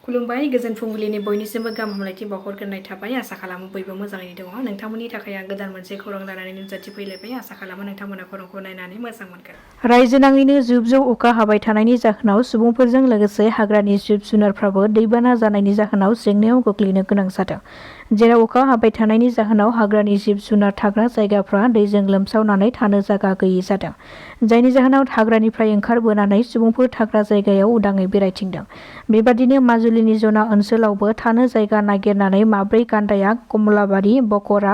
खुलुमबाय गोजोन फुंबिलिनि बयनिसिमबो गाहाम हामलायथि बावहरग्रोनाय थाबाय आसा खालामो बयबो मोजाङैनो दङ नोंथांमोननि थाखाय आं गोदान मोनसे खौरां लानानै नुजाथि फैलायबाय आसा खालामो नोंथांमोना खौरांखौ नायनानै मोजां मोनगोन। रायजो नाङैनो जुब जुब अखा हाबाय थानायनि जाहोनाव सुबुंफोरजों लोगोसे हाग्रानि जिब जुनारफ्राबो दैबाना जानायनि जाहोनाव जेंनायाव गोग्लैनो गोनां जादों। जेराव अखा हाबाय थानायनि जाहोनाव हाग्रानि जिब जुनार थाग्रा जायगाफ्रा दैजों लोमसावनानै थानो जायगा गैयि जादों। जायनि जाहोनाव हाग्रानिफ्राय ओंखारबोनानै सुबुंफोर थाग्रा जायगायाव उदाङै बेरायथिंदों। बेबादिनो माजुलिनि जना ओनसोलावबो थानो जायगा नागिरनानै माब्रै गान्दाया कमलाबारि बकरा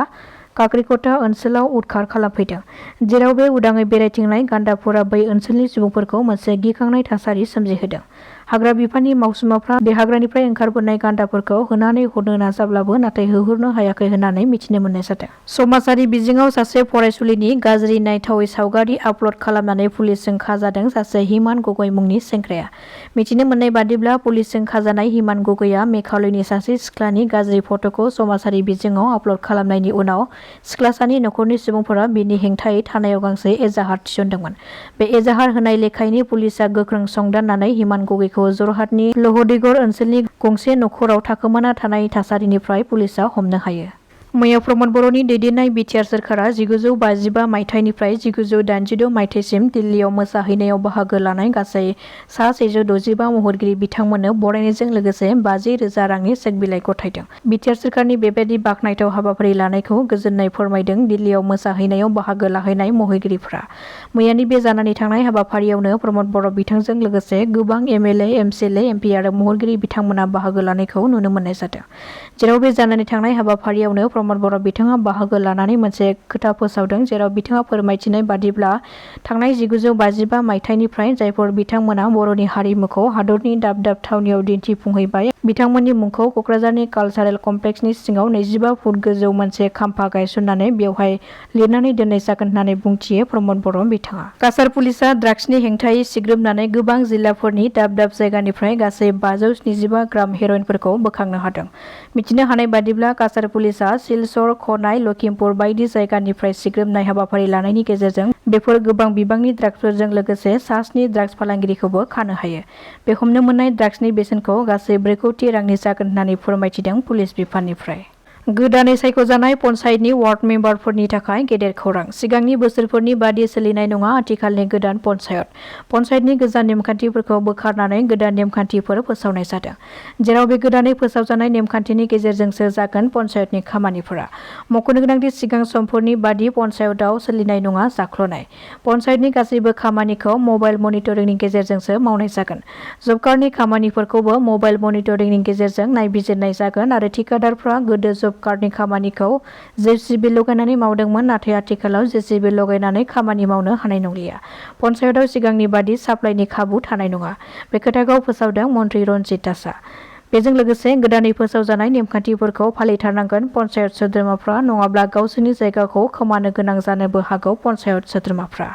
काक्रिकटा ओनसोलाव उदखार खालामफैदों। जेराव बे उदाङै बेरायथिंनाय गान्दाफोरा बै ओनसोलनि सुबुंफोरखौ मोनसे गिखांनाय थासारि सोमजिहोदों। हाग्रा बिफाननि मावसुमाफ्रा बे हाग्रानिफ्राय ओंखारबोनाय गान्दाफोरखौ होनानै हरनो नाजाब्लाबो नाथाय होहरनो हायाखै होननानै मिथिनो मोननाय जादों। समाजारि बिजोङाव सासे फरायसुलिनि गाज्रि नायथावै सावगारि आपल'ड खालामनानै पुलिसजों खाजादों सासे हिमान गगৈ मुंनि सेंग्राया। मिथिनो मोननाय बादिब्ला पुलिसजों खाजानाय हिमान गगैआ मेघालयनि सासे सिख्लानि गाज्रि फट'खौ समाजारि बिजोङाव आपल'ड खालामनायनि उनाव सिख्लासानि नखरनि सुबुंफोरा बिनि हेंथायै थानायाव गांसे एजाहार थिसनदोंमोन। बे एजाहार होनाय लेखायैनो पुलिसआ गोख्रों संदाननानै हिमान गगैखौ जरहाटनि लहदिगर ओनसोलनि गंसे नखराव थाखोमाना थानाय थासारिनिफ्राय पुलिसआ हमनो हायो। मैया प्रमद बर'नि दैदेननाय बिटिआर सोरखारा 1955 मायथाइनिफ्राय 1986 मायथाइसिम दिल्लीयाव मोसाहैनायाव बाहागो लानाय गासै सा 165 महरगिरि बिथांमोननो बरायनायजों लोगोसे 50,000 रांनि चेक बिलाइ गथायदों। बिटिआर सोरखारनि बेबायदि बाखनायथाव हाबाफारि लानायखौ गोजोननाय फोरमायदों दिल्लीयाव मोसाहैनायाव बाहागो लाहैनाय महरगिरिफ्रा। मैयानि बे जानानै थांनाय हाबाफारियावनो प्रमद बर' बिथांजों लोगोसे गोबां एमएलए एमसिएलए एमपि आरो महरगिरि बिथांमोना बाहागो लानायखौ नुनो मोननाय जादों। जेराव बे जानानै थांनाय हाबाफारियावनो प्रमद बर' बिथाङा बाहागो लानानै मोनसे खोथा फोसावदों। जेराव बिथाङा फोरमायथिनाय बादिब्ला थांनाय 1955 मायथाइनिफ्राय जायफोर बिथांमोना बर'नि हारिमुखौ हादरनि दाब दाब थावनियाव दिन्थिफुंहैबाय बिथांमोननि मुंखौ कक्राझारनि कालचारेल कमप्लेक्सनि सिङाव 25 फुट गोजौ मोनसे खाम्फा गायसननानै बेवहाय लिरनानै दोननाय जागोन होननानै बुंथियो प्रमद बर' बिथाङा। काछार पुलिसआ ड्राग्सनि हेंथायै सिग्रोमनानै गोबां जिल्लाफोरनि दाब दाब जायगानिफ्राय गासै 575 ग्राम हेर'इनफोरखौ बोखांनो हादों। मिथिनो हानाय बादिब्ला काछार पुलिसआ सिलचर खनाय लखिमपुर बायदि जायगानिफ्राय सिग्रोमनाय हाबाफारि लानायनि गेजेरजों बेफोर गोबां बिबांनि ड्राग्सफोरजों लोगोसे सा 7 ड्राग्स फालांगिरिखौबो खानो हायो। बे हमनो मोननाय ड्राग्सनि बेसेनखौ गासै 4 कौटि रांनि जागोन होननानै फोरमायथिदों पुलिस बिफाननिफ्राय। गोदानै सायख'जानाय पन्चायतनि वार्ड मेम्बारफोरनि थाखाय गेदेर खौरां। सिगांनि बोसोरफोरनि बादि सोलिनाय नङा आथिखालनि गोदान पन्चायत। पन्चायतनि गोजाम नेमखान्थिफोरखौ बोखारनानै गोदान नेमखान्थिफोर फोसावनाय जादों। जेराव बे गोदानै फोसावजानाय नेमखान्थिनि गेजेरजोंसो जागोन पन्चायतनि खामानिफोरा। मख'नो गोनांदि सिगां समफोरनि बादि पन्चायतआव सोलिनाय नङा जाख्ल'नाय। पन्चायतनि गासैबो खामानिखौ मबाइल मनिटरिंनि गेजेरजोंसो मावनाय जागोन। जब कार्डनि खामानिफोरखौबो मबाइल मनिटरिंनि गेजेरजों नायबिजिरनाय जागोन आरो थिकादारफ्रा गोदो जब कार्डनि खामानिखौ जेसिबि लगायनानै मावदोंमोन नाथाय आथिखालाव जेसिबि लगायनानै खामानि मावनो हानाय नंलिया। पन्चायतआव सिगांनि बादि साप्लाइनि खाबु थानाय नङा। बे खोथाखौ फोसावदों मन्त्रि रन्जित दासआ। बेजों लोगोसे गोदानै फोसावजानाय नेमखान्थिफोरखौ फालिथारनांगोन पन्चायत सोद्रोमाफ्रा नङाब्ला गावसोरनि जायगाखौ खोमानो गोनां जानोबो हागौ पन्चायत सोद्रोमाफ्रा।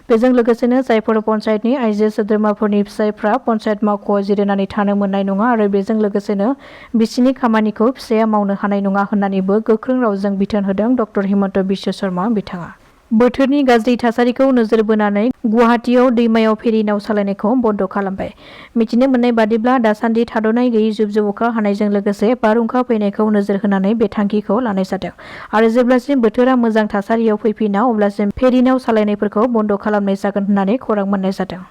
बेजों लोगोसेनो जायफोर पन्चायतनि आइजो सोद्रोमाफोरनि फिसायफ्रा पन्चायत मावख'आव जिरायनानै थानो मोननाय नङा आरो बेजों लोगोसेनो बिसिनि खामानिखौ फिसाया मावनो हानाय नङा होननानैबो गोख्रों रावजों बिथोन होदों डक्टर हिमन्त बिश्व शर्मा बिथाङा। बोथोरनि गाज्रि थासारिखौ नोजोर बोनानै गुवाहाटीयाव दैमायाव फेरि नाव सालायनायखौ बन्द' खालामबाय। मिथिनो मोननाय बादिब्ला दासान्दि थाद'नाय गैयै जुब जुब अखा हानायजों लोगोसे बारहुंखा फैनायखौ नोजोर होनानै बे थांखिखौ लानाय जादों आरो जेब्लासिम बोथोरा मोजां थासारियाव फैफिना अब्लासिम फेरि नाव सालायनायफोरखौ बन्द' खालामनाय जागोन होननानै खौरां मोननाय जादों।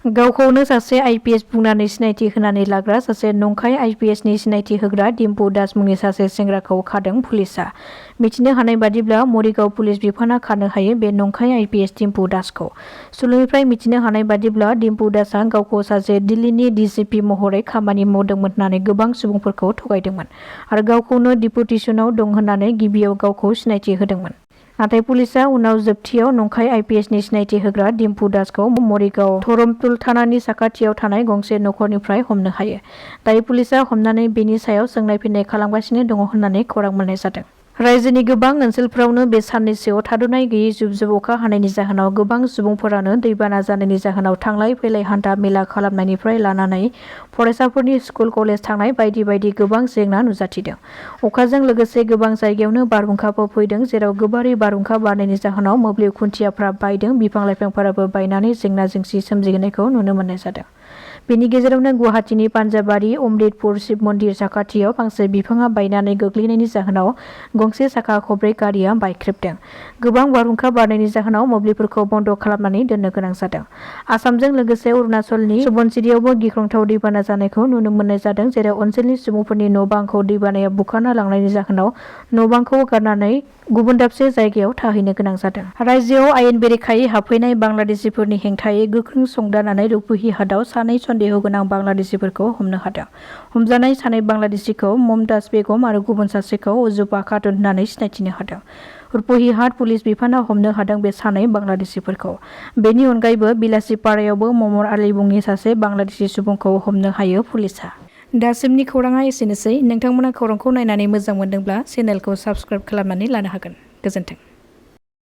गावखौनो सासे आइपिएस बुंनानै सिनायथि होनानै लाग्रा सासे नंखाय आइपिएसनि सिनायथि होग्रा दिम्पु दास मुंनि सासे सेंग्राखौ खादों पुलिसआ। मिथिनो हानाय बादिब्ला मरिगाव पुलिस बिफाना खानो हायो बे नंखाय आइपिएस दिम्पु दासखौ। सुलुंनिफ्राय मिथिनो हानाय बादिब्ला दिम्पु दासआ गावखौ सासे दिल्लीनि डिजिपि महरै खामानि मावदोंमोन होननानै गोबां सुबुंफोरखौ थगायदोंमोन आरो गावखौनो डिपुटेसनाव दं होननानै गिबियाव गावखौ सिनायथि होदोंमोन। नाथाय पुलिसआ उनाव जोबथियाव नंखाय आइपिएसनि सिनायथि होग्रा दिम्पु दासखौ मरिगाव धरमतुल थानानि साखाथियाव थानाय गंसे नखरनिफ्राय हमनो हायो। दायो पुलिसआ हमनानै बेनि सायाव सोंनाय फिननाय खालामगासिनो दङ होननानै खौरां मोननाय जादों। रायजोनि गोबां ओनसोलफोरावनो बे साननैसोआव थाद'नाय गैयै जुब जुब अखा हानायनि जाहोनाव गोबां सुबुंफोरानो दैबाना जानायनि जाहोनाव थांलाय फैलाय हान्था मेला खालामनायनिफ्राय लानानै फरायसाफोरनि स्कुल कलेज थांनाय बायदि बायदि गोबां जेंना नुजाथिदों। अखाजों लोगोसे गोबां जायगायावनो बारहुंखाबो फैदों जेराव गोबारै बारहुंखा बारनायनि जाहोनाव मोब्लिब खुन्थियाफ्रा बायदों बिफां लाइफांफोराबो बायनानै जेंना जेंसि सोमजिहोनायखौ नुनो मोननाय जादों। बेनि गेजेरावनो गुवाहाटीनि पान्जाबारि अमृतपुर शिब मन्दिर साखाथियाव फांसे बिफाङा बायनानै गोग्लैनायनि जाहोनाव गंसे साखा खब्रै गारिया बायख्रेबदों। गोबां बारहुंखा बारनायनि जाहोनाव मोब्लिबफोरखौ बन्द' खालामनानै दोननो गोनां जादों। आसामजों लोगोसे अरुणाचलनि सुबनसिरियावबो गिख्रंथाव दैबाना जानायखौ नुनो मोननाय जादों, जेराव ओनसोलनि सुबुंफोरनि न'-बांखौ दैबानाया बुखारना लांनायनि जाहोनाव न'-बांखौ गारनानै गुबुन दाबसे जायगायाव थाहैनो गोनां जादों। रायजोआव आयेन बेरेखायै हाबफैनाय बांलादेशिफोरनि हेंथायै गोख्रों संदाननानै रुपुहिहाटआव सानै सन्देह गोनां बांलादेशिफोरखौ हमनो हादों। हमजानाय सानै बांलादेशिखौ ममताज बेगम आरो गुबुन सासेखौ उजुबा खातुन होननानै सिनायथिनो हादों। रुपुहिहाट पुलिस बिफाना हमनो हादों बे सानै बांलादेशिफोरखौ। बेनि अनगायैबो बिलासिपारायावबो ममर आली मुंनि सासे बांलादेशि सुबुंखौ हमनो हायो पुलिसआ। दासिमनि खौराङा एसेनोसै। नोंथांमोना खौरांखौ नायनानै मोजां मोनदोंब्ला चेनेलखौ साबस्क्राइब खालामनानै लानो हागोन। गोजोन्थों।